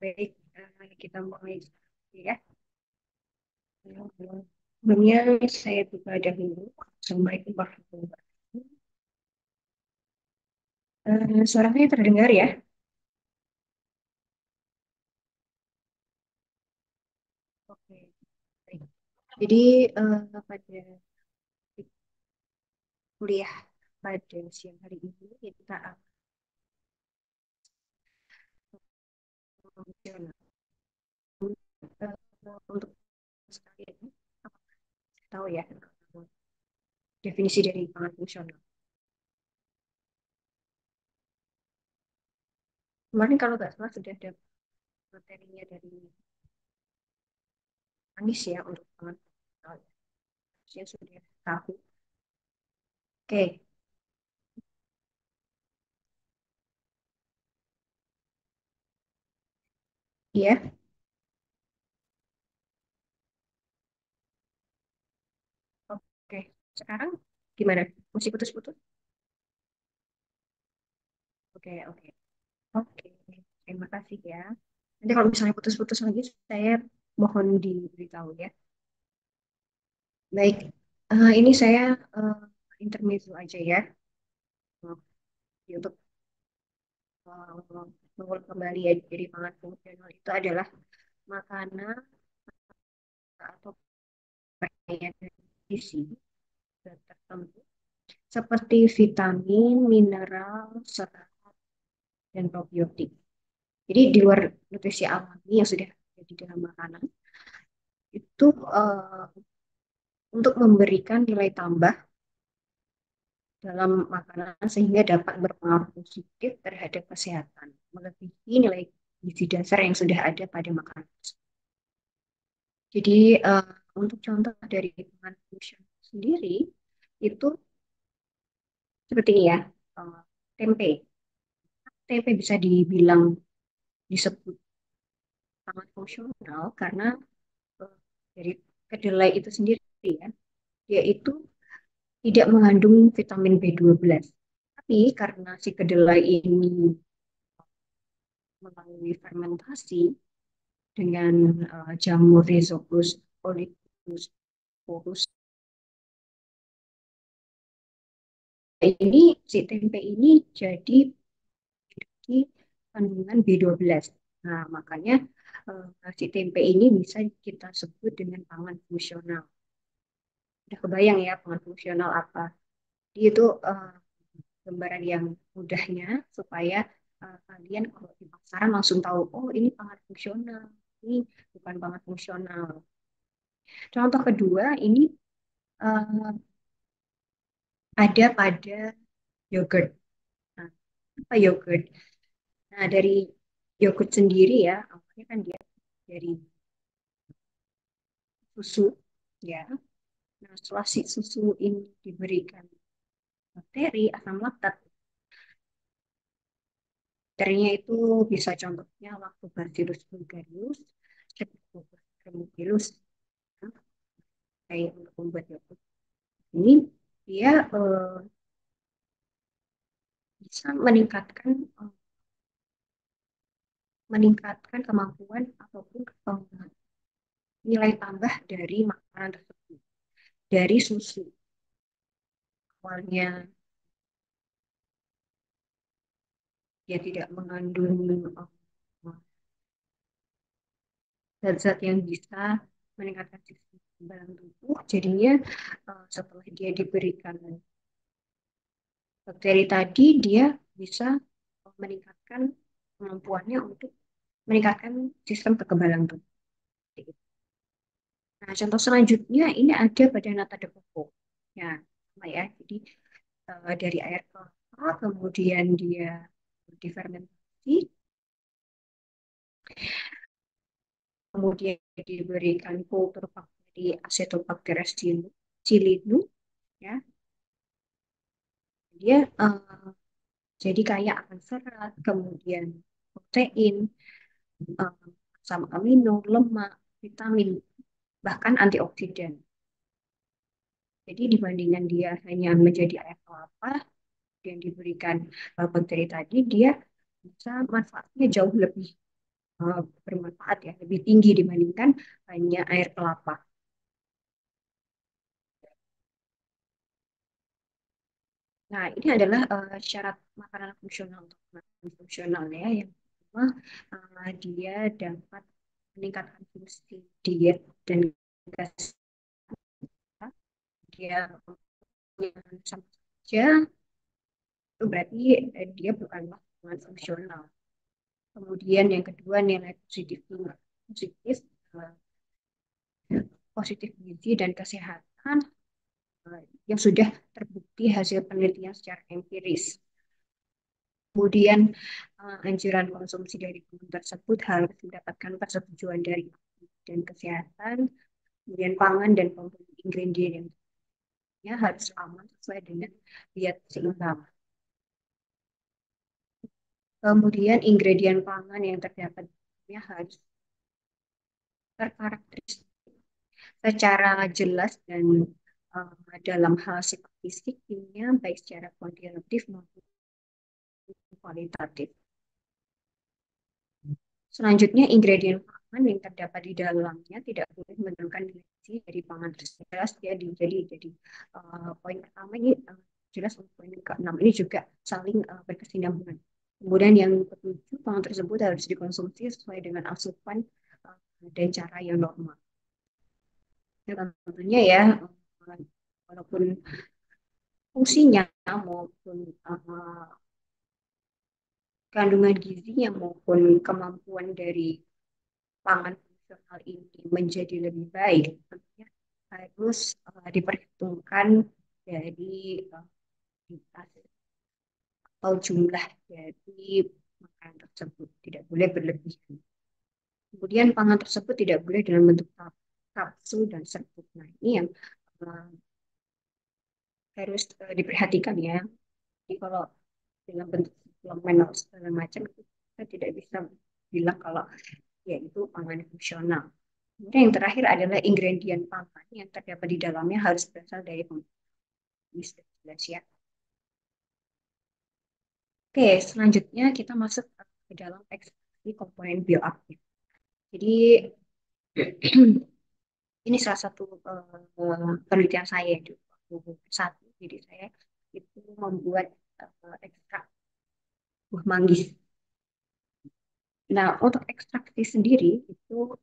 Baik, kita mulai ya. Sebelumnya saya buka dahulu. Assalamualaikum warahmatullahi wabarakatuh. Suaranya terdengar ya? Oke, baik. Jadi pada kuliah pada siang hari ini kita akan fungsional. Untuk sekalian, apa tahu ya definisi dari pangan fungsional. Kemarin kalau nggak salah sudah ada materinya dari Anis ya untuk pangan fungsional. Saya sudah tahu. Oke, ya. Oke, sekarang gimana? Masih putus-putus? Oke, oke. Oke, terima kasih ya. Nanti kalau misalnya putus-putus lagi, saya mohon diberitahu ya. Baik, ini saya eh, intermezzo aja ya. Untuk mengulang kembali ya, jadi pangan fungsional itu adalah makanan atau pakaian gizi tertentu seperti vitamin, mineral, serat, dan probiotik. Jadi di luar nutrisi alami yang sudah ada di dalam makanan, itu untuk memberikan nilai tambah dalam makanan sehingga dapat berpengaruh positif terhadap kesehatan, melebihi nilai gizi dasar yang sudah ada pada makanan. Jadi eh, untuk contoh dari pangan fusion sendiri itu seperti ini ya, eh, tempe. Tempe bisa dibilang disebut pangan fungsional karena eh, dari kedelai itu sendiri ya, dia itu tidak mengandung vitamin B12. Tapi karena si kedelai ini melalui fermentasi dengan jamur Rhizopus olympus porus ini, si tempe ini jadi memiliki kandungan B12. Nah, makanya si tempe ini bisa kita sebut dengan pangan fungsional. Udah kebayang ya pangan fungsional apa? Jadi itu gambaran yang mudahnya supaya kalian kalau di pasaran langsung tahu, oh ini pangan fungsional, ini bukan pangan fungsional. Contoh kedua ini eh, ada pada yogurt. Nah, apa yogurt? Nah, dari yogurt sendiri ya, awalnya kan dia dari susu, ya. Nah, setelah si susu ini diberikan bakteri asam laktat, bakterinya itu bisa contohnya Lactobacillus bulgarinius, Streptococcus thermophilus, ya, kayak untuk membuat yogurt. Ini dia bisa meningkatkan kemampuan ataupun nilai tambah dari makanan tersebut. Dari susu awalnya dia tidak mengandung zat-zat yang bisa meningkatkan sistem kekebalan tubuh. Jadinya setelah dia diberikan bakteri tadi, dia bisa meningkatkan kemampuannya untuk meningkatkan sistem kekebalan tubuh. Nah, contoh selanjutnya ini ada pada nata de coco. Ya, sama ya. Jadi dari air kelapa, kemudian dia difermentasi, kemudian diberikan kultur bakteri Acetobacterus cilindro, ya. Dia jadi kaya akan serat, kemudian protein, eh, asam amino, lemak, vitamin, bahkan antioksidan. Jadi dibandingkan dia hanya menjadi air kelapa dan diberikan bakteri tadi, dia bisa manfaatnya jauh lebih. bermanfaat ya, lebih tinggi dibandingkan hanya air kelapa. Nah, ini adalah syarat makanan fungsional untuk makanan fungsional ya. Yang pertama, dia dapat meningkatkan fungsi diet dan kesehatan. Dia yang sama saja, itu berarti dia bukanlah makanan fungsional. Kemudian yang kedua nilai positifnya positif, eh, positif gizi dan kesehatan yang sudah terbukti hasil penelitian secara empiris. Kemudian anjuran konsumsi dari bahan tersebut harus mendapatkan persetujuan dari ahli dan kesehatan. Kemudian pangan dan komponen ingredient yang harus aman sesuai dengan diet seimbang. Kemudian ingredient pangan yang terdapat harus terkarakteristik secara jelas dan dalam hal sifat fisik, kimia, baik secara kuantitatif maupun kualitatif. Selanjutnya, ingredient pangan yang terdapat di dalamnya tidak boleh menurunkan nilai gizi dari pangan tersebut. Jelas ya, jadi poin pertama ini jelas untuk poin keenam ini juga saling berkesinambungan. Kemudian yang ketujuh, pangan tersebut harus dikonsumsi sesuai dengan asupan dan cara yang normal. Ya, tentunya ya, walaupun fungsinya maupun kandungan gizinya maupun kemampuan dari pangan fungsional ini menjadi lebih baik, tentunya harus diperhitungkan dari kualitas atau jumlah dari makanan tersebut. Tidak boleh berlebihan. Kemudian pangan tersebut tidak boleh dalam bentuk kapsul dan serbuk. Nah, ini yang uh, harus diperhatikan ya. Jadi kalau dalam bentuk suplemen atau segala macam itu kita tidak bisa bilang kalau ya itu pangan fungsional. Kemudian yang terakhir adalah ingredient pangan yang terdapat di dalamnya harus berasal dari jelas ya. Oke, selanjutnya kita masuk ke dalam ekstraksi komponen bioaktif. Jadi ini salah satu penelitian saya di waktu satu. Jadi saya itu membuat ekstrak buah manggis. Nah, untuk ekstraksi sendiri itu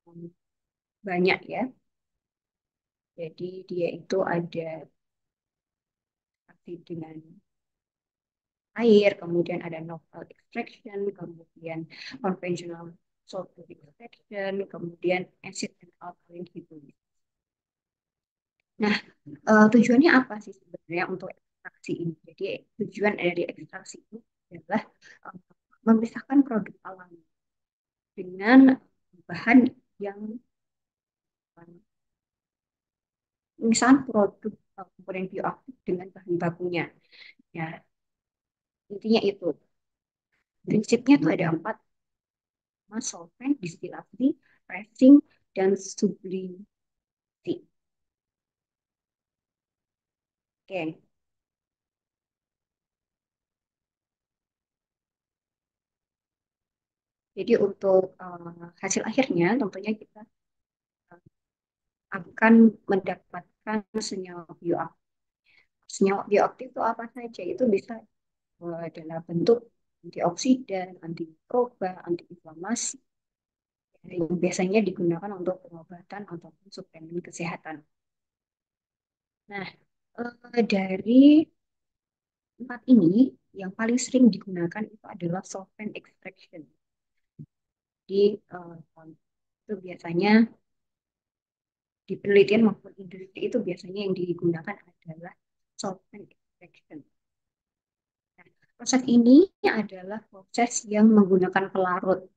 um, banyak ya. Jadi dia itu ada ekstraksi dengan air, kemudian ada novel extraction, kemudian conventional solvent extraction, kemudian acid and alkaline hydrolysis. Nah, tujuannya apa sih sebenarnya untuk ekstraksi ini? Jadi tujuan dari ekstraksi ini adalah eh, memisahkan produk alami dengan bahan yang misalnya produk komponen bioaktif dengan bahan bakunya. Ya, intinya itu. Prinsipnya itu ada empat: solvent, distilasi, pressing, dan sublimasi. Oke, jadi untuk hasil akhirnya tentunya kita akan mendapatkan senyawa bioaktif. Senyawa bioaktif itu apa saja? Itu bisa dalam bentuk antioksidan, antimikroba, antiinflamasi, yang biasanya digunakan untuk pengobatan ataupun suplemen kesehatan. Nah, dari empat ini yang paling sering digunakan itu adalah solvent extraction. Jadi itu biasanya di penelitian maupun industri itu biasanya yang digunakan adalah solvent extraction. Nah, proses ini adalah proses yang menggunakan pelarut.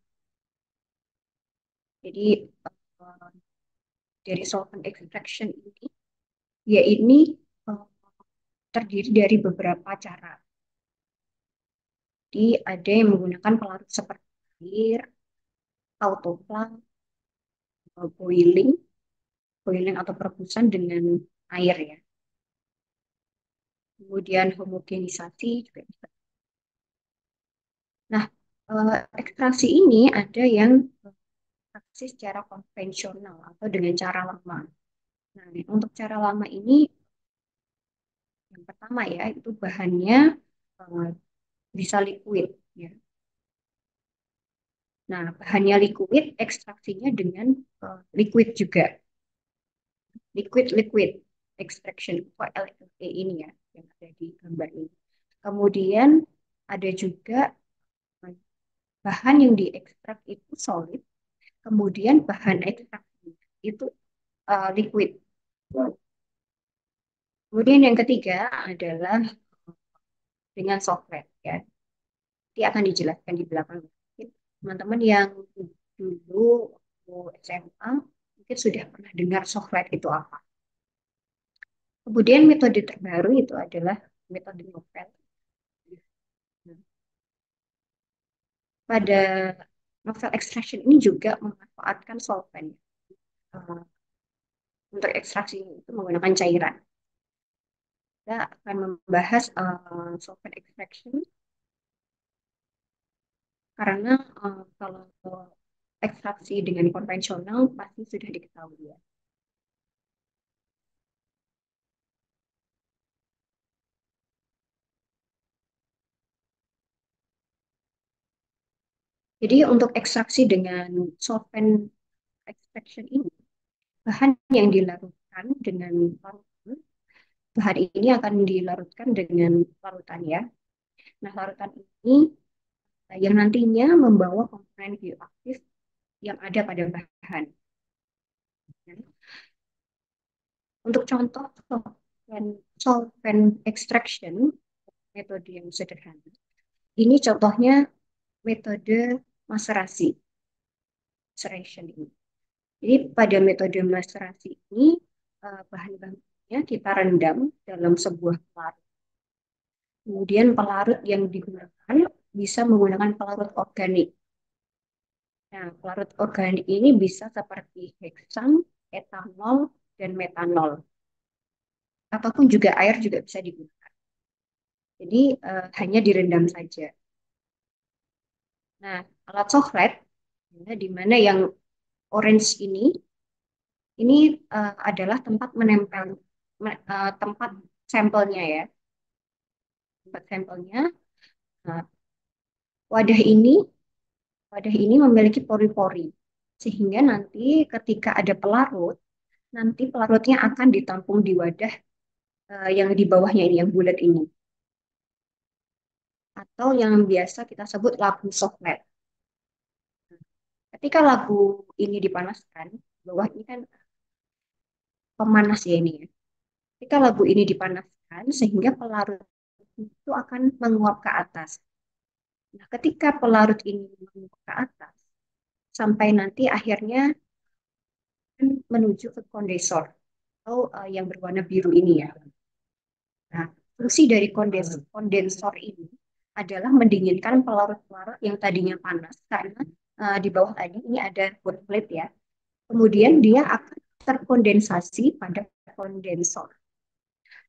Jadi eh, dari solvent extraction ini, ya ini eh, terdiri dari beberapa cara. Jadi ada yang menggunakan pelarut seperti air, autoclave, boiling, boiling atau perebusan dengan air ya. Kemudian homogenisasi juga bisa. Nah, Ekstraksi ini ada yang ekstraksi secara konvensional atau dengan cara lama. Nah, untuk cara lama ini yang pertama ya, itu bahannya eh, bisa liquid ya. Nah, bahannya liquid, ekstraksinya dengan liquid juga. Liquid extraction, KLE ini ya, yang ada di gambar ini. Kemudian ada juga eh, bahan yang diekstrak itu solid, kemudian bahan ekstrak itu liquid. Kemudian yang ketiga adalah dengan software ya. Nanti akan dijelaskan di belakang. Mungkin teman-teman yang dulu SMA mungkin sudah pernah dengar software itu apa. Kemudian metode terbaru itu adalah metode novel. Nah, pada novel extraction ini juga memanfaatkan solvent. Eh, untuk ekstraksi itu menggunakan cairan. Kita akan membahas solvent extraction karena kalau ekstraksi dengan konvensional pasti sudah diketahui ya. Jadi untuk ekstraksi dengan solvent extraction ini, bahan yang dilarutkan dengan larutan, bahan ini akan dilarutkan dengan larutan ya. Nah, larutan ini yang nantinya membawa komponen bioaktif yang ada pada bahan. Untuk contoh solvent extraction, metode yang sederhana. Ini contohnya metode maserasi, maceration ini. Jadi pada metode maserasi ini bahan-bahannya kita rendam dalam sebuah pelarut. Kemudian pelarut yang digunakan bisa menggunakan pelarut organik. Nah, pelarut organik ini bisa seperti heksan, etanol, dan metanol. Ataupun juga air juga bisa digunakan. Jadi hanya direndam saja. Nah, alat sofret, ya, di mana yang orange ini adalah tempat menempel, tempat sampelnya ya, tempat sampelnya. Nah, wadah ini, wadah ini memiliki pori-pori, sehingga nanti ketika ada pelarut, nanti pelarutnya akan ditampung di wadah yang di bawahnya ini, yang bulat ini, atau yang biasa kita sebut labu sofret. Ketika labu ini dipanaskan, bawah ini kan pemanas ya ini ya. Ketika labu ini dipanaskan, sehingga pelarut itu akan menguap ke atas. Nah, ketika pelarut ini menguap ke atas, sampai nanti akhirnya akan menuju ke kondensor atau yang berwarna biru ini ya. Nah, fungsi dari kondensor ini adalah mendinginkan pelarut-pelarut yang tadinya panas karena di bawah tadi ini ada hot plate ya. Kemudian dia akan terkondensasi pada kondensor.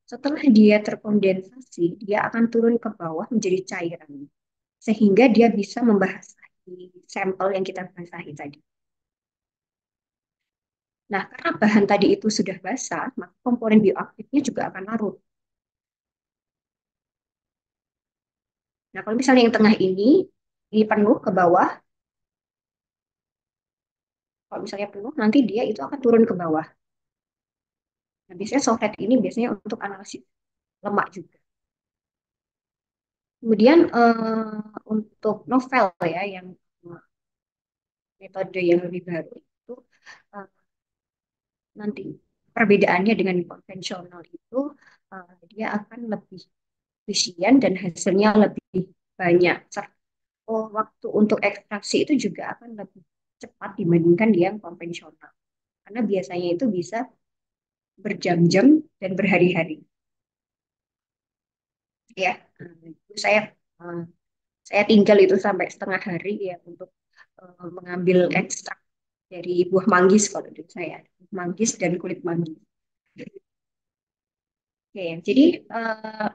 Setelah dia terkondensasi, dia akan turun ke bawah menjadi cairan. Sehingga dia bisa membasahi sampel yang kita basahi tadi. Nah, karena bahan tadi itu sudah basah, maka komponen bioaktifnya juga akan larut. Nah, kalau misalnya yang tengah ini penuh ke bawah, kalau misalnya penuh, nanti dia itu akan turun ke bawah. Nah, biasanya sofret ini biasanya untuk analisis lemak juga. Kemudian untuk novel ya, yang metode yang lebih baru itu eh, nanti perbedaannya dengan konvensional itu dia akan lebih efisien dan hasilnya lebih banyak. Oh, waktu untuk ekstraksi itu juga akan lebih cepat dibandingkan yang konvensional. Karena biasanya itu bisa berjam-jam dan berhari-hari. Ya, saya eh, saya tinggal itu sampai setengah hari ya untuk mengambil ekstrak dari buah manggis kalau di saya. Manggis dan kulit manggis. Oke, jadi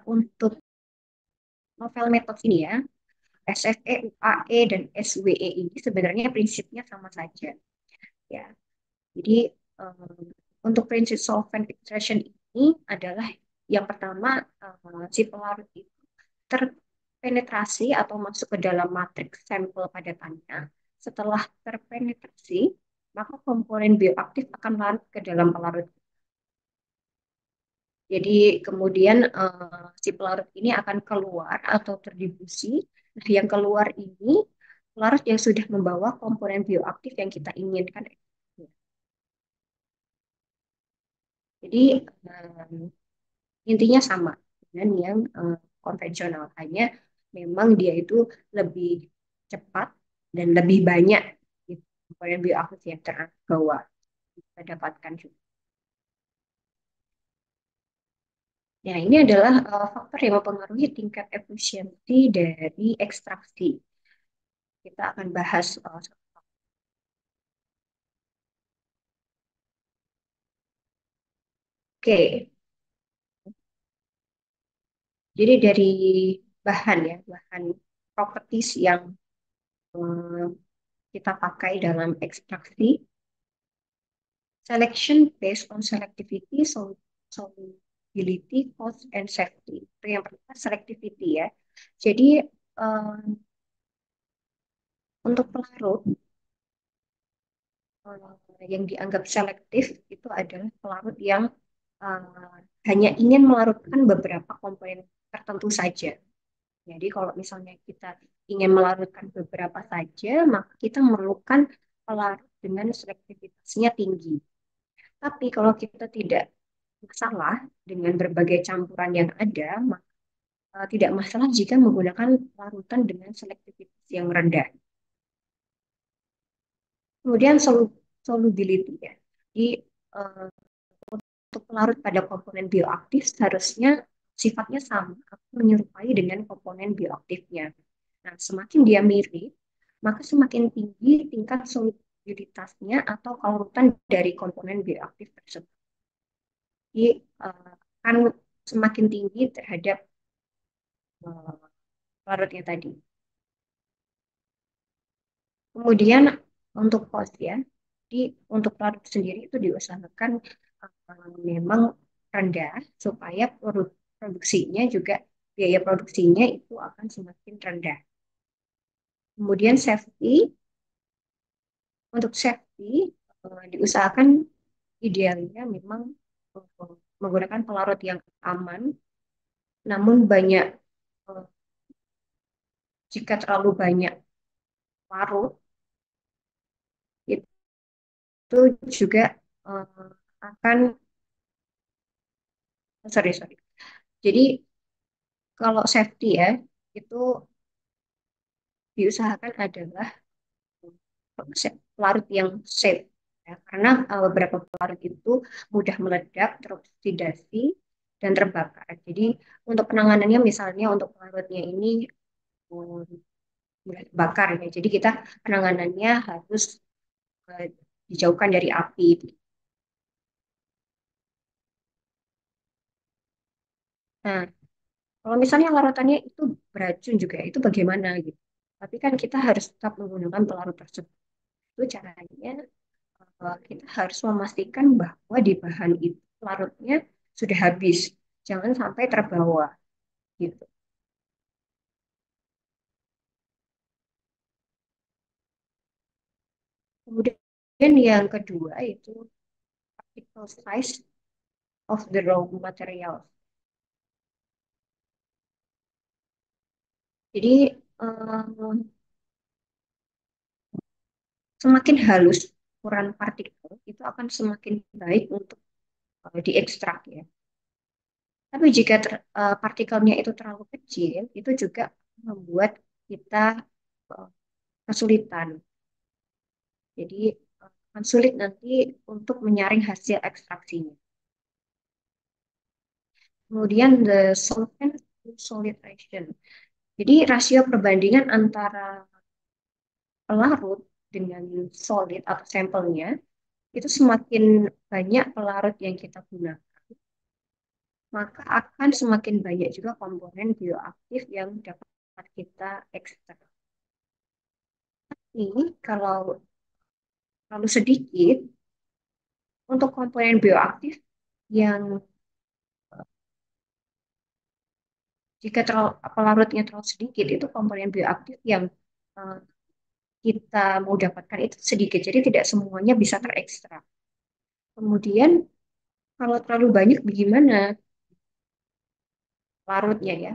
untuk novel metode ini ya, SFE, UAE, dan SWE ini sebenarnya prinsipnya sama saja. Ya, jadi untuk prinsip solvent filtration ini adalah yang pertama, si pelarut itu terpenetrasi atau masuk ke dalam matriks sampel padatannya. Setelah terpenetrasi, maka komponen bioaktif akan larut ke dalam pelarut. Jadi kemudian si pelarut ini akan keluar atau terdifusi. Nah, yang keluar ini pelarut yang sudah membawa komponen bioaktif yang kita inginkan. Jadi intinya sama dengan yang konvensional, hanya memang dia itu lebih cepat dan lebih banyak gitu, komponen bioaktif yang terbawa kita dapatkan juga. Nah, ini adalah faktor yang mempengaruhi tingkat efisiensi dari ekstraksi. Kita akan bahas. Oke, jadi dari bahan ya, bahan properties yang eh, kita pakai dalam ekstraksi. Selection based on selectivity, solubility, cost, and safety. Itu yang pertama, selectivity ya. Jadi untuk pelarut yang dianggap selektif itu adalah pelarut yang hanya ingin melarutkan beberapa komponen tertentu saja. Jadi kalau misalnya kita ingin melarutkan beberapa saja, maka kita memerlukan pelarut dengan selektivitasnya tinggi. Tapi kalau kita tidak masalah dengan berbagai campuran yang ada, maka tidak masalah jika menggunakan larutan dengan selektivitas yang rendah. Kemudian solubility ya. Jadi eh, untuk pelarut pada komponen bioaktif seharusnya sifatnya sama atau menyerupai dengan komponen bioaktifnya. Nah, semakin dia mirip, maka semakin tinggi tingkat solubilitasnya atau kelarutan dari komponen bioaktif tersebut. Jadi akan semakin tinggi terhadap eh, larutnya tadi. Kemudian untuk cost ya, jadi untuk larut sendiri itu diusahakan memang rendah supaya produksinya juga biaya produksinya itu akan semakin rendah. Kemudian safety, untuk safety diusahakan idealnya memang menggunakan pelarut yang aman, namun banyak jika terlalu banyak larut itu juga akan sorry. Jadi kalau safety ya itu diusahakan adalah pelarut yang safe ya, karena beberapa pelarut itu mudah meledak, teroksidasi dan terbakar. Jadi untuk penanganannya misalnya untuk pelarutnya ini mudah terbakar ya. Jadi kita penanganannya harus eh, dijauhkan dari api. Nah, kalau misalnya larutannya itu beracun juga, itu bagaimana gitu. Tapi kan kita harus tetap menggunakan pelarut tersebut. Itu caranya kita harus memastikan bahwa di bahan itu larutnya sudah habis. Jangan sampai terbawa gitu. Kemudian yang kedua itu particle size of the raw materials. Jadi semakin halus ukuran partikel itu akan semakin baik untuk diekstrak ya. Tapi jika partikelnya itu terlalu kecil, itu juga membuat kita eh, kesulitan. Jadi akan sulit nanti untuk menyaring hasil ekstraksinya. Kemudian the solvent to solid ratio. Jadi rasio perbandingan antara pelarut dengan solid atau sampelnya itu semakin banyak pelarut yang kita gunakan, maka akan semakin banyak juga komponen bioaktif yang dapat saat kita ekstrak. Ini kalau terlalu sedikit untuk komponen bioaktif yang jika terlalu pelarutnya terlalu sedikit itu komponen bioaktif yang eh, kita mau dapatkan itu sedikit, jadi tidak semuanya bisa terekstrak. Kemudian kalau terlalu banyak bagaimana larutnya ya?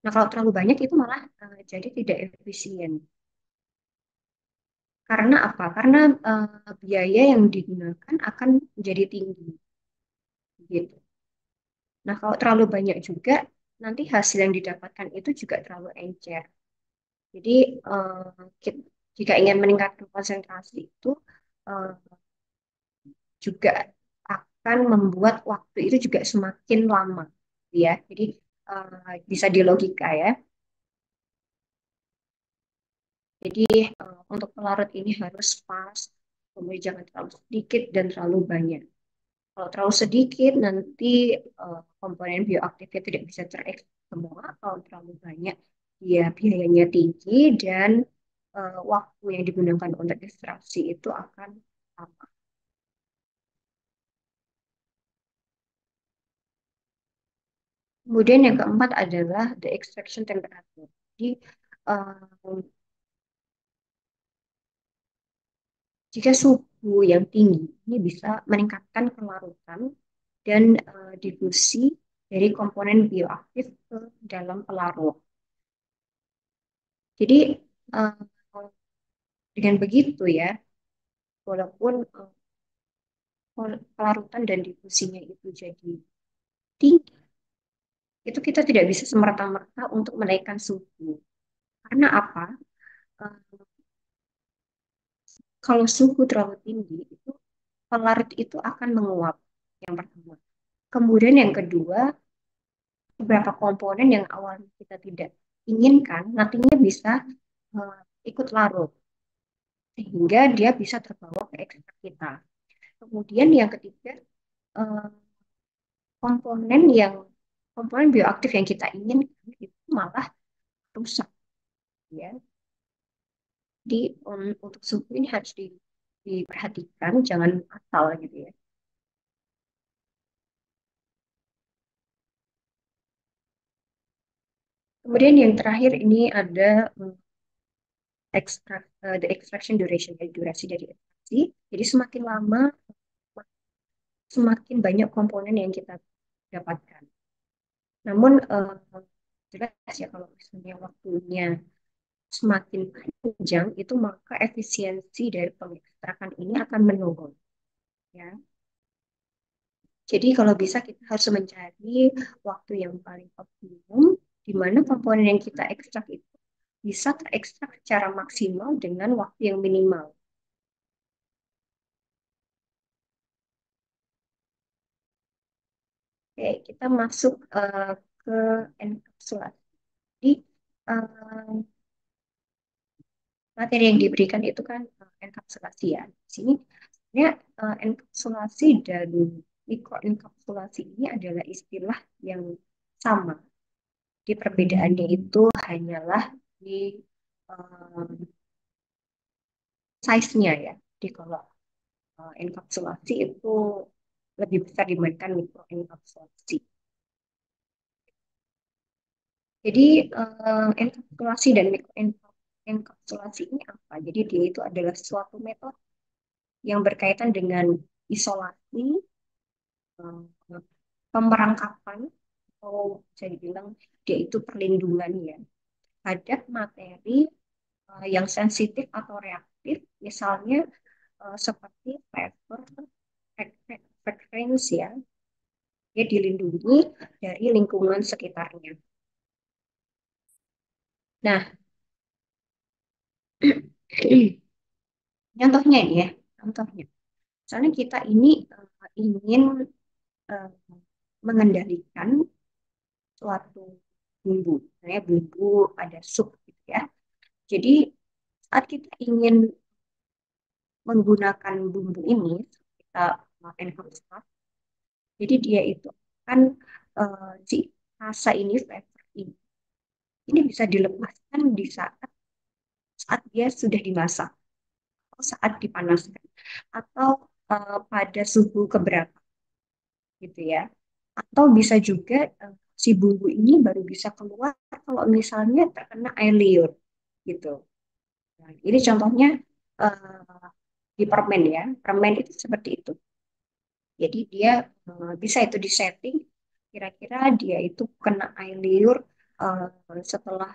Nah kalau terlalu banyak itu malah jadi tidak efisien. Karena apa? Karena biaya yang digunakan akan menjadi tinggi, gitu. Nah kalau terlalu banyak juga nanti hasil yang didapatkan itu juga terlalu encer. Jadi jika ingin meningkatkan konsentrasi itu eh, juga akan membuat waktu itu juga semakin lama, ya. Jadi bisa di logika ya. Jadi untuk pelarut ini harus pas, kemudian jangan terlalu sedikit dan terlalu banyak. Kalau terlalu sedikit nanti komponen bioaktifnya tidak bisa terekstrak semua. Kalau terlalu banyak, ya biayanya tinggi dan waktu yang digunakan untuk ekstraksi itu akan lama. Kemudian yang keempat adalah the extraction temperature. Jadi eh, jika suhu yang tinggi ini bisa meningkatkan kelarutan dan difusi dari komponen bioaktif ke dalam pelarut. Jadi eh, dengan begitu ya, walaupun pelarutan dan difusinya itu jadi tinggi, itu kita tidak bisa semerta-merta untuk menaikkan suhu. Karena apa? Eh, Kalau suhu terlalu tinggi, itu pelarut itu akan menguap. Yang pertama. Kemudian yang kedua, beberapa komponen yang awalnya kita tidak inginkan, nantinya bisa eh, ikut larut. Sehingga dia bisa terbawa ke ekstrak kita. Kemudian yang ketiga, eh, komponen yang komponen bioaktif yang kita inginkan itu malah rusak ya. Jadi untuk suhu ini harus diperhatikan, jangan asal gitu ya. Kemudian yang terakhir ini ada the extraction duration, ya, durasi dari ekstraksi. Jadi semakin lama, semakin banyak komponen yang kita dapatkan. Namun jelas ya kalau misalnya waktunya semakin panjang, itu maka efisiensi dari pengekstrakan ini akan menurun. Ya. Jadi kalau bisa kita harus mencari waktu yang paling optimum di mana komponen yang kita ekstrak itu bisa terekstrak secara maksimal dengan waktu yang minimal. Oke, kita masuk ke enkapsulasi. Jadi eh, materi yang diberikan itu kan enkapsulasi ya. Di sini sebenarnya enkapsulasi dan mikroenkapsulasi ini adalah istilah yang sama. Di perbedaannya itu hanyalah di eh, size-nya ya. Jadi kalau enkapsulasi itu lebih besar dibandingkan mikroenkapsulasi. Jadi enkapsulasi dan mikroenkapsulasi ini apa? Jadi dia itu adalah suatu metode yang berkaitan dengan isolasi, eh, pemerangkapan, atau bisa dibilang dia itu perlindungan ya terhadap materi yang sensitif atau reaktif, misalnya seperti fiber, frekuensi ya, dia dilindungi dari lingkungan sekitarnya. Nah, contohnya ini ya, contohnya. Misalnya kita ini ingin eh, mengendalikan suatu bumbu, misalnya bumbu ada sup gitu ya. Jadi saat kita ingin menggunakan bumbu ini, kita enhance, jadi dia itu akan si rasa ini, flavor ini ini bisa dilepaskan di saat saat dia sudah dimasak atau saat dipanaskan atau pada suhu keberapa gitu ya. Atau bisa juga si bumbu ini baru bisa keluar kalau misalnya terkena air liur gitu. Nah, ini contohnya eh, di permen ya. Permen itu seperti itu. Jadi dia bisa itu disetting kira-kira dia itu kena air liur setelah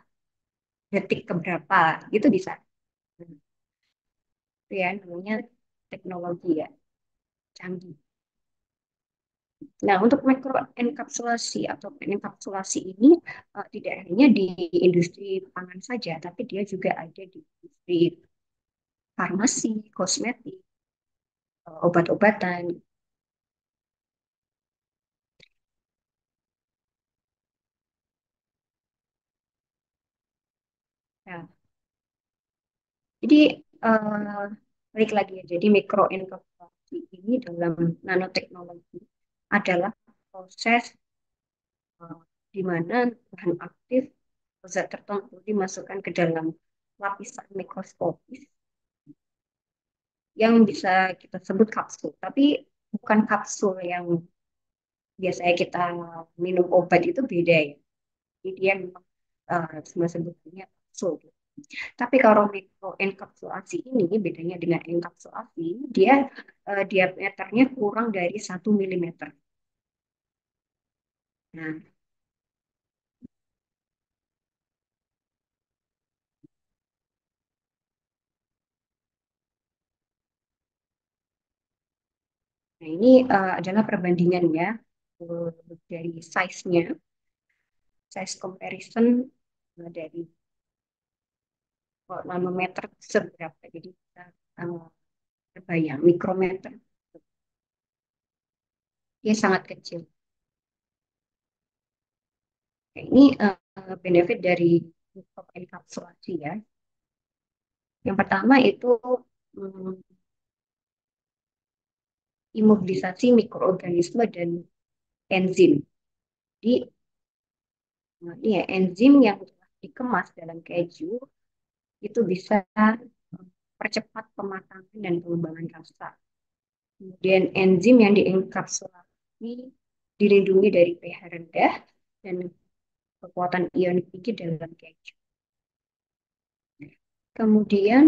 detik keberapa gitu bisa. Nah, itu ya namanya teknologi ya canggih. Nah, untuk mikroenkapsulasi atau enkapsulasi ini tidak hanya di industri pangan saja, tapi dia juga ada di industri farmasi, kosmetik, obat-obatan. Nah, jadi eh, balik lagi ya, jadi mikroenkapsulasi ini dalam nanoteknologi adalah proses eh, di mana bahan aktif zat tertentu dimasukkan ke dalam lapisan mikroskopis yang bisa kita sebut kapsul. Tapi bukan kapsul yang biasanya kita minum obat itu beda ya. Jadi dia memang semua sebutannya kapsul. Tapi kalau mikroenkapsulasi ini bedanya dengan enkapsulasi, dia diameternya kurang dari 1 mm. Nah, nah ini adalah perbandingan ya dari size-nya, size comparison dari nanometer seberapa. Jadi kita uh, terbayang mikrometer dia sangat kecil. Nah, ini benefit dari enkapsulasi ya. Yang pertama itu mm, imobilisasi mikroorganisme dan enzim. Jadi ini ya, enzim yang telah dikemas dalam keju itu bisa percepat pematangan dan pengembangan rasa. Kemudian enzim yang dienkapsulasi dilindungi dari pH rendah dan kekuatan ionik tinggi dalam keju. Kemudian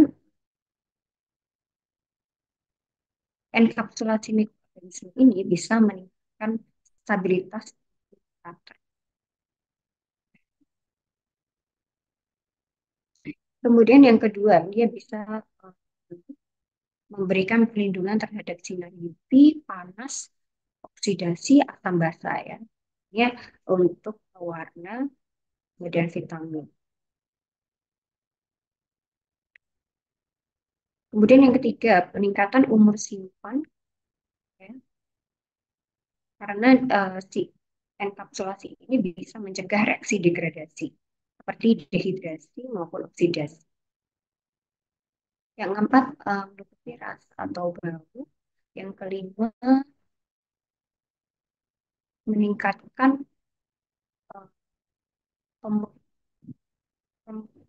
enkapsulasi mikroorganisme ini bisa meningkatkan stabilitas karakter. Kemudian yang kedua, dia bisa memberikan perlindungan terhadap sinar UV, panas, oksidasi, asam basa ya. Ya, untuk pewarna dan vitamin. Kemudian yang ketiga, peningkatan umur simpan ya, karena si enkapsulasi ini bisa mencegah reaksi degradasi seperti dehidrasi maupun oksidasi. Yang keempat, menutupi rasa atau bau. Yang kelima, meningkatkan uh, pem-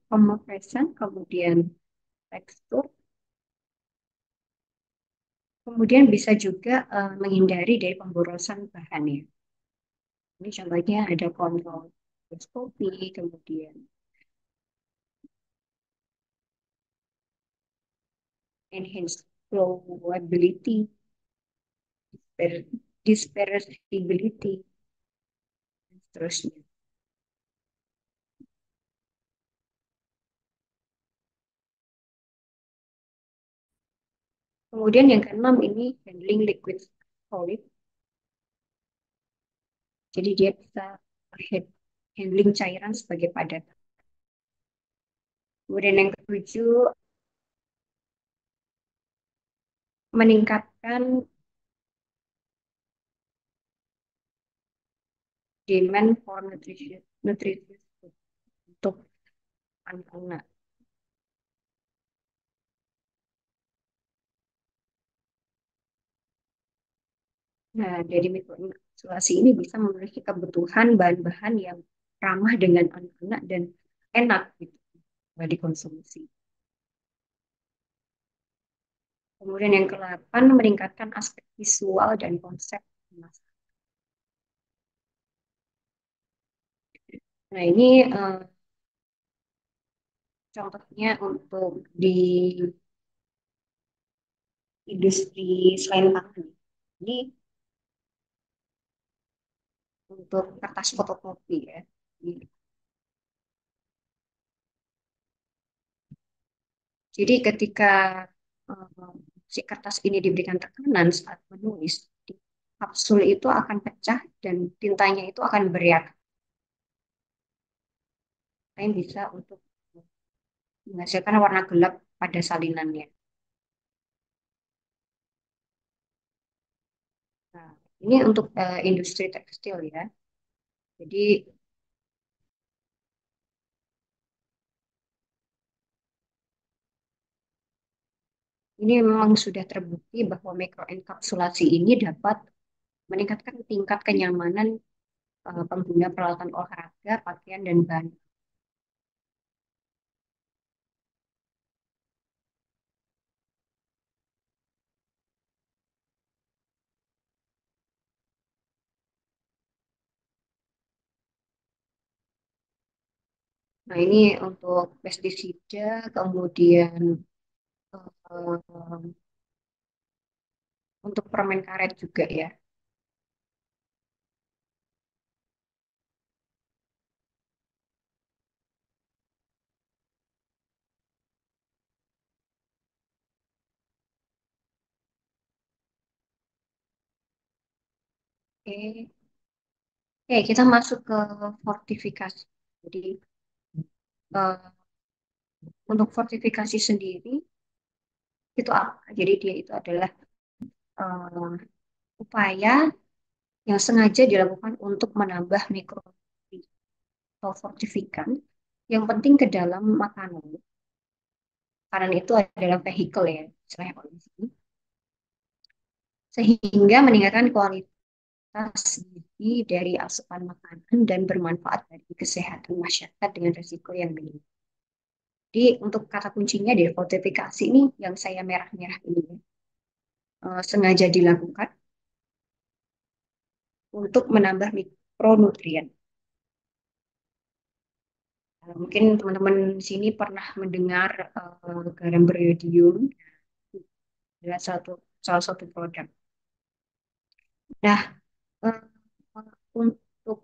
pemepesan, kemudian tekstur, kemudian bisa juga menghindari dari pemborosan bahan ya. Ini contohnya ada kontrol mikroskopi, kemudian enhanced flowability, dispersibility, dan seterusnya. Kemudian yang keenam ini handling liquid solid. Jadi dia bisa handling cairan sebagai padat. Kemudian yang ketujuh, meningkatkan demand for nutritious food untuk anak-anak. Nah, dari mikroisolasi ini bisa memenuhi kebutuhan bahan-bahan yang ramah dengan anak-anak dan enak gitu buat dikonsumsi. Kemudian yang ke-8, meningkatkan aspek visual dan konsep kemasan. Nah, ini contohnya untuk di industri selain pangan. Ini untuk kertas fotokopi ya. Jadi ketika eh, si kertas ini diberikan tekanan saat menulis, kapsul itu akan pecah dan tintanya itu akan bereaksi yang bisa untuk menghasilkan warna gelap pada salinannya. Nah, ini untuk industri tekstil ya. Jadi ini memang sudah terbukti bahwa mikroenkapsulasi ini dapat meningkatkan tingkat kenyamanan pengguna peralatan olahraga, pakaian, dan bahan. Nah, ini untuk pestisida, kemudian eh, untuk permen karet juga ya. Oke, oke, kita masuk ke fortifikasi. Jadi eh, untuk fortifikasi sendiri itu apa? Jadi dia itu adalah eh, upaya yang sengaja dilakukan untuk menambah mikronutri atau fortifikan yang penting ke dalam makanan. Makanan itu adalah vehicle ya, istilahnya kalau di sini. Sehingga meningkatkan kualitas gizi dari asupan makanan dan bermanfaat bagi kesehatan masyarakat dengan risiko yang minim. Jadi untuk kata kuncinya di fortifikasi ini yang saya merah-merah ini ya, sengaja dilakukan untuk menambah mikronutrien. Mungkin teman-teman di sini pernah mendengar garam beriodium adalah salah satu produk. Nah, eh, untuk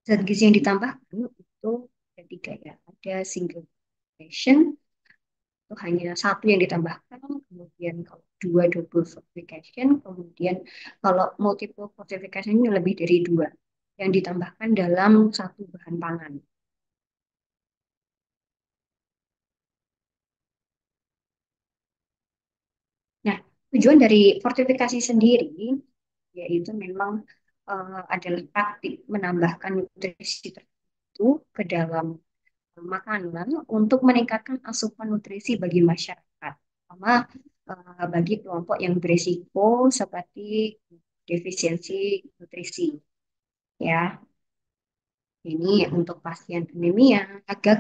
zat gizi yang ditambahkan itu ada tiga ya. Ada single fortification, itu hanya satu yang ditambahkan. Kemudian kalau dua double fortification, kemudian kalau multiple fortification ini lebih dari dua yang ditambahkan dalam satu bahan pangan. Nah, tujuan dari fortifikasi sendiri yaitu memang adalah praktik menambahkan nutrisi tertentu ke dalam makanan untuk meningkatkan asupan nutrisi bagi masyarakat, sama bagi kelompok yang berisiko seperti defisiensi nutrisi. Ya, ini untuk pasien anemia, agak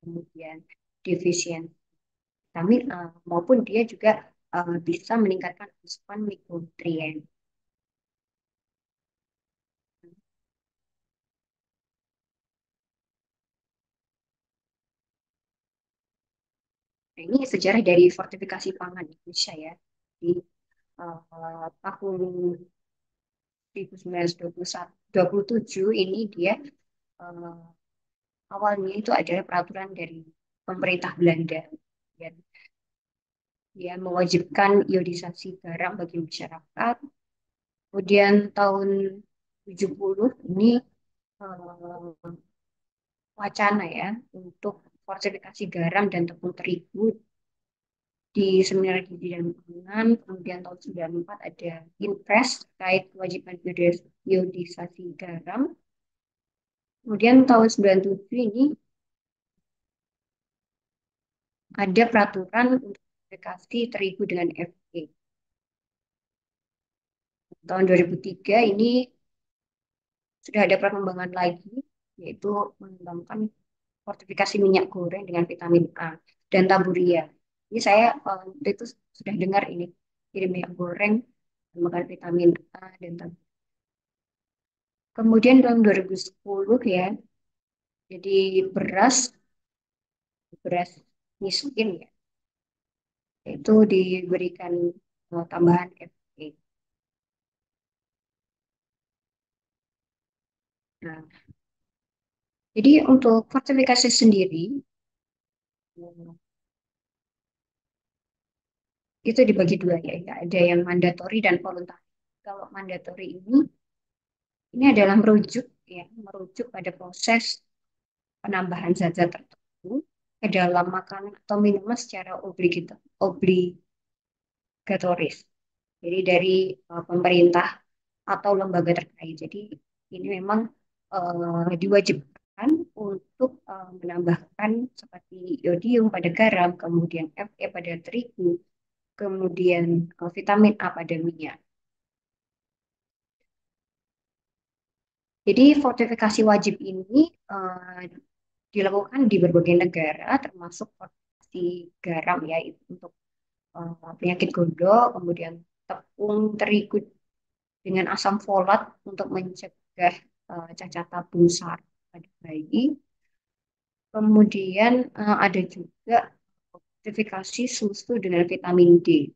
kemudian defisiensi vitamin A, maupun dia juga bisa meningkatkan asupan mikronutrien. Nah, ini sejarah dari fortifikasi pangan Indonesia ya. Di tahun 1927 ini dia eh, awalnya itu adalah peraturan dari pemerintah Belanda. Dan dia mewajibkan iodisasi garam bagi masyarakat. Kemudian tahun 70 ini eh, wacana ya untuk fortifikasi garam dan tepung terigu di Seminar Gizi dan Pangan. Kemudian tahun 94 ada Inpres terkait kewajiban iodisasi garam. Kemudian tahun 97 ini ada peraturan untuk aplikasi terigu dengan FE. Tahun 2003 ini sudah ada perkembangan lagi yaitu mengembangkan fortifikasi minyak goreng dengan vitamin A dan taburia. Ini saya waktu itu sudah dengar ini, jadi minyak goreng mengandung vitamin A dan taburia. Kemudian tahun 2010 ya, jadi beras beras miskin ya, itu diberikan tambahan FE. Nah, jadi untuk fortifikasi sendiri itu dibagi dua ya, ya. Ada yang mandatori dan voluntari. Kalau mandatori ini adalah merujuk pada proses penambahan zat-zat tertentu ke dalam makanan atau minuman secara obligatoris. Jadi dari pemerintah atau lembaga terkait. Jadi ini memang diwajibkan untuk menambahkan seperti yodium pada garam, kemudian Fe pada terigu, kemudian vitamin A pada minyak. Jadi fortifikasi wajib ini dilakukan di berbagai negara, termasuk fortifikasi garam ya, itu untuk penyakit gondok, kemudian tepung terigu dengan asam folat untuk mencegah cacat tabung saraf pada bayi. Kemudian ada juga fortifikasi susu dengan vitamin D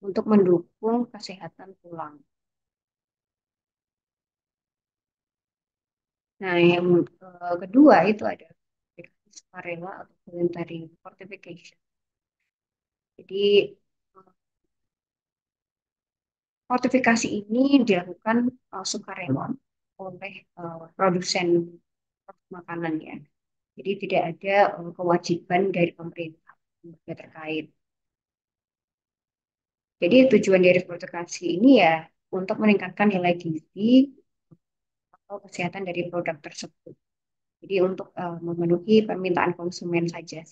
untuk mendukung kesehatan tulang. Nah, yang kedua itu ada fortifikasi sukarela atau voluntary fortification. Jadi fortifikasi ini dilakukan sukarela oleh produsen makanan ya. Jadi tidak ada kewajiban dari pemerintah terkait. Jadi tujuan dari fortifikasi ini ya untuk meningkatkan nilai gizi atau kesehatan dari produk tersebut. Jadi untuk memenuhi permintaan konsumen saja.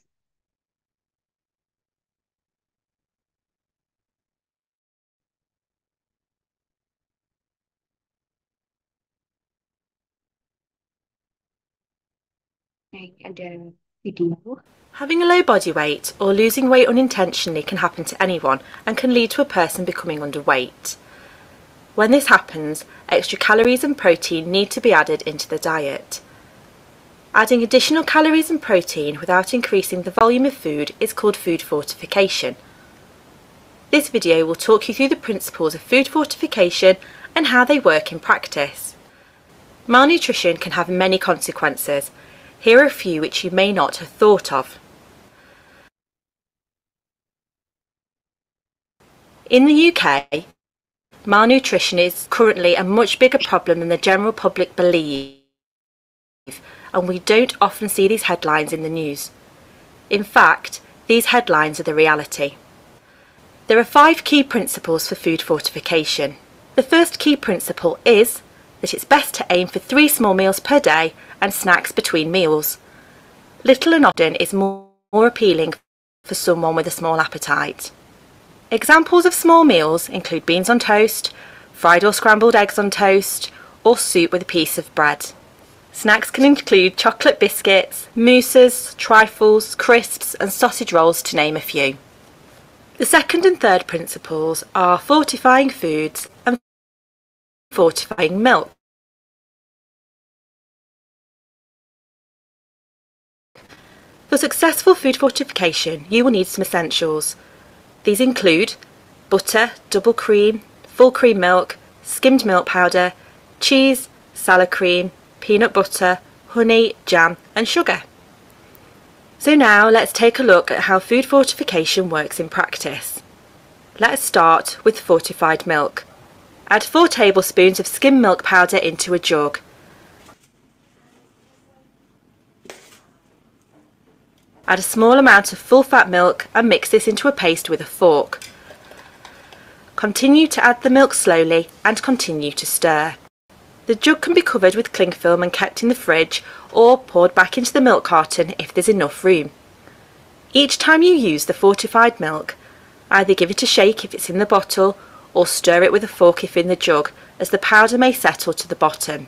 Nah, ini ada video. Having a low body weight or losing weight unintentionally can happen to anyone and can lead to a person becoming underweight. When this happens, extra calories and protein need to be added into the diet. Adding additional calories and protein without increasing the volume of food is called food fortification. This video will talk you through the principles of food fortification and how they work in practice. Malnutrition can have many consequences. Here are a few which you may not have thought of. In the UK, malnutrition is currently a much bigger problem than the general public believe, and we don't often see these headlines in the news. In fact, these headlines are the reality. There are 5 key principles for food fortification. The first key principle is that it's best to aim for 3 small meals per day and snacks between meals. Little and often is more appealing for someone with a small appetite. Examples of small meals include beans on toast, fried or scrambled eggs on toast, or soup with a piece of bread. Snacks can include chocolate biscuits, mousses, trifles, crisps and sausage rolls to name a few. The second and third principles are fortifying foods and fortifying milk. For successful food fortification, you will need some essentials. These include butter, double cream, full cream milk, skimmed milk powder, cheese, salad cream, peanut butter, honey, jam and sugar. So now let's take a look at how food fortification works in practice. Let's start with fortified milk. Add 4 tablespoons of skimmed milk powder into a jug. Add a small amount of full-fat milk and mix this into a paste with a fork. Continue to add the milk slowly and continue to stir. The jug can be covered with cling film and kept in the fridge or poured back into the milk carton if there's enough room. Each time you use the fortified milk, either give it a shake if it's in the bottle or stir it with a fork if in the jug, as the powder may settle to the bottom.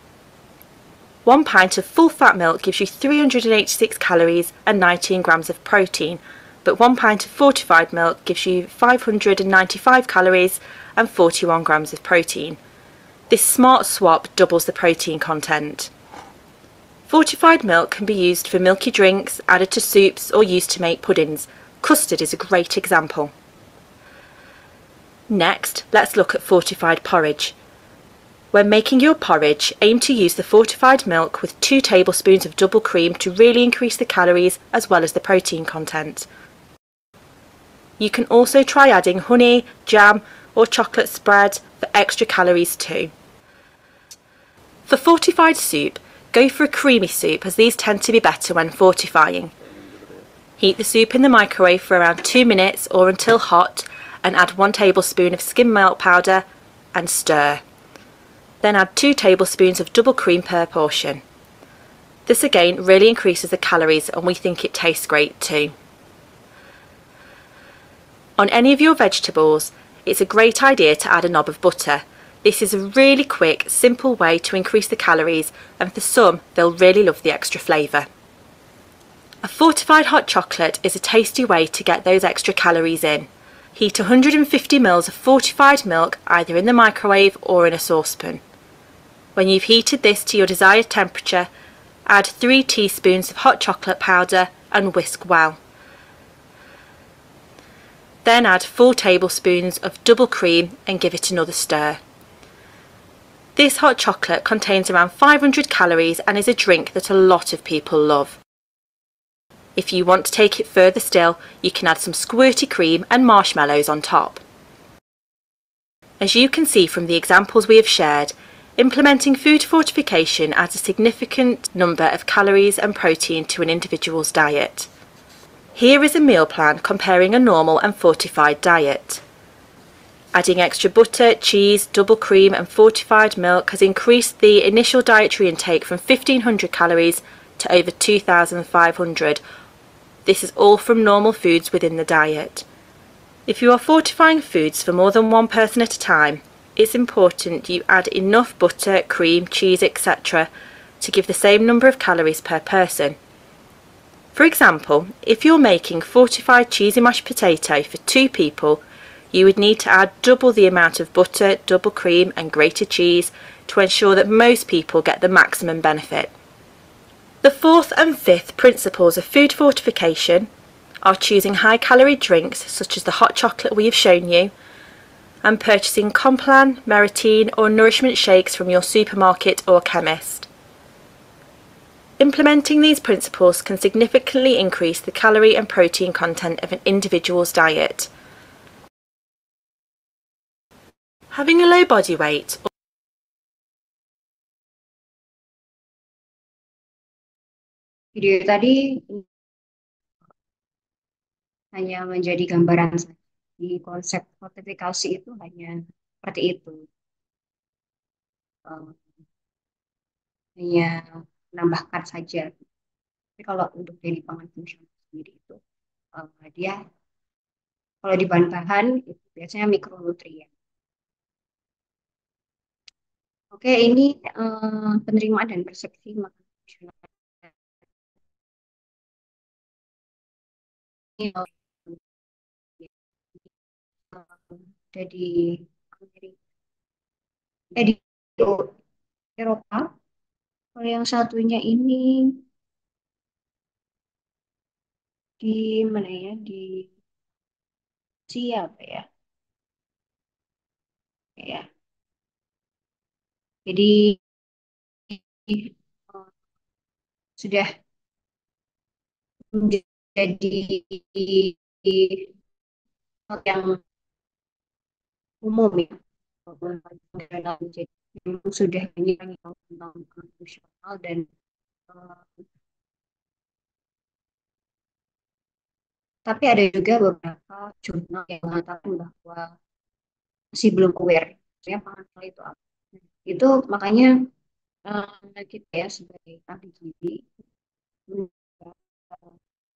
1 pint of full fat milk gives you 386 calories and 19 grams of protein, but 1 pint of fortified milk gives you 595 calories and 41 grams of protein. This smart swap doubles the protein content. Fortified milk can be used for milky drinks, added to soups, or used to make puddings. Custard is a great example. Next, let's look at fortified porridge. When making your porridge, aim to use the fortified milk with 2 tablespoons of double cream to really increase the calories as well as the protein content. You can also try adding honey, jam, or chocolate spread for extra calories too. For fortified soup, go for a creamy soup as these tend to be better when fortifying. Heat the soup in the microwave for around 2 minutes or until hot and add 1 tablespoon of skim milk powder and stir. Then add 2 tablespoons of double cream per portion. This again really increases the calories and we think it tastes great too. On any of your vegetables, it's a great idea to add a knob of butter. This is a really quick, simple way to increase the calories, and for some, they'll really love the extra flavour. A fortified hot chocolate is a tasty way to get those extra calories in. Heat 150 ml of fortified milk either in the microwave or in a saucepan. When you've heated this to your desired temperature, add 3 teaspoons of hot chocolate powder and whisk well. Then add 4 tablespoons of double cream and give it another stir. This hot chocolate contains around 500 calories and is a drink that a lot of people love. If you want to take it further still, you can add some squirty cream and marshmallows on top. As you can see from the examples we have shared, implementing food fortification adds a significant number of calories and protein to an individual's diet. Here is a meal plan comparing a normal and fortified diet. Adding extra butter, cheese, double cream and fortified milk has increased the initial dietary intake from 1500 calories to over 2500. This is all from normal foods within the diet. If you are fortifying foods for more than one person at a time, it's important you add enough butter, cream, cheese, etc. to give the same number of calories per person. For example, if you're making fortified cheesy mashed potato for 2 people, you would need to add double the amount of butter, double cream and grated cheese to ensure that most people get the maximum benefit. The 4th and 5th principles of food fortification are choosing high-calorie drinks such as the hot chocolate we have shown you, and purchasing Complan, Meritene or nourishment shakes from your supermarket or chemist. Implementing these principles can significantly increase the calorie and protein content of an individual's diet. Having a low body weight Video tadi hanya menjadi gambaran saja. Di konsep fortifikasi itu hanya seperti itu. Hanya menambahkan saja. Tapi kalau untuk dari pangan fungsional sendiri itu, dia kalau di bahan-bahan itu biasanya mikronutrien. Oke, ini penerimaan dan persepsi makanan fungsional. Ini ada di Amerika, di Eropa. Kalau yang satunya ini di mana ya? Di siapa ya? Ya. Jadi sudah menjadi hal yang umum ya. Jadi memang sudah banyak yang tahu tentang makanan fungsional dan tapi ada juga beberapa jurnal yang mengatakan bahwa masih belum aware ya pangan itu apa. Itu makanya kita ya sebagai ahli gizi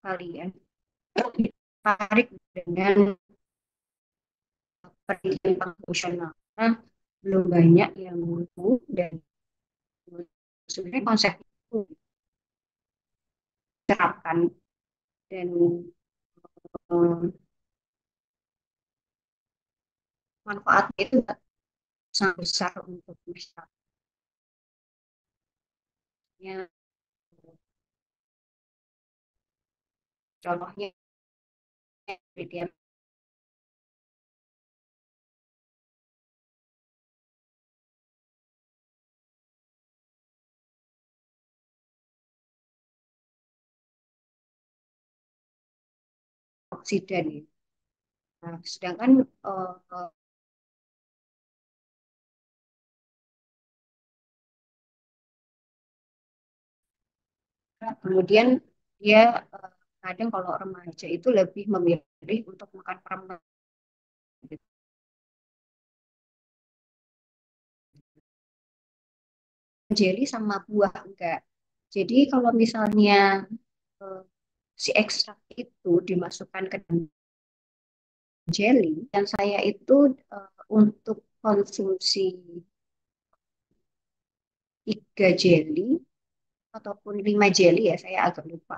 kalian tertarik dengan pendidikan pangan fungsional karena belum banyak yang mampu dan sebenarnya konsep itu diterapkan dan eh, manfaatnya itu sangat besar untuk masyarakat. Contohnya penelitian oksidan ya. Nah, sedangkan kemudian dia kadang kalau remaja itu lebih memilih untuk makan permen gitu. Jelly sama buah enggak. Jadi kalau misalnya eh, si ekstrak itu dimasukkan ke dalam jelly, dan saya itu untuk konsumsi 3 jelly ataupun 5 jelly ya saya agak lupa.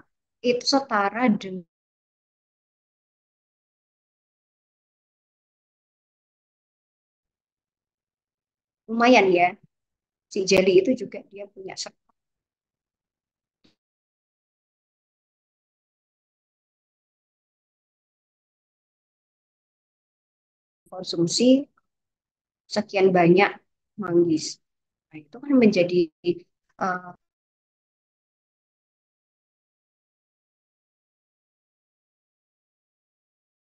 Itu setara dengan lumayan ya. Si jelly itu juga dia punya konsumsi sekian banyak manggis. Nah, itu kan menjadi uh,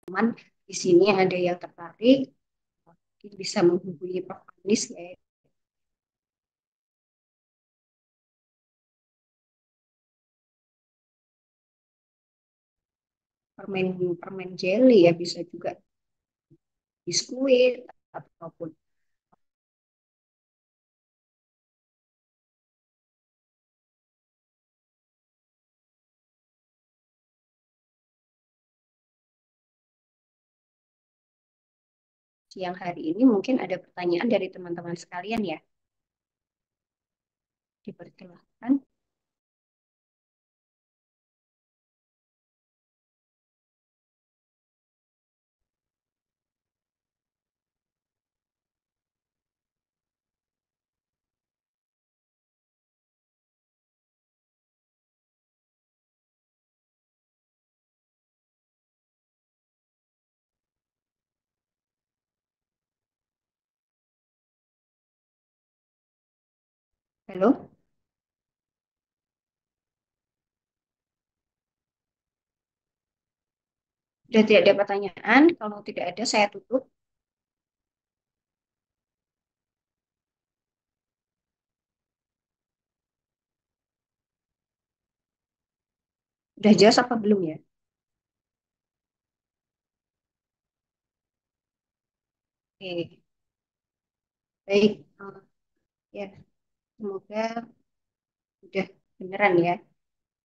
teman di sini ada yang tertarik, mungkin bisa menghubungi Prof. Anies ya, permen permen jelly ya bisa juga biskuit ataupun siang hari ini mungkin ada pertanyaan dari teman-teman sekalian ya, dipersilahkan. Halo, sudah tidak ada pertanyaan. Kalau tidak ada, saya tutup. Sudah jelas apa belum ya? Oke, baik. Ya, semoga sudah beneran ya.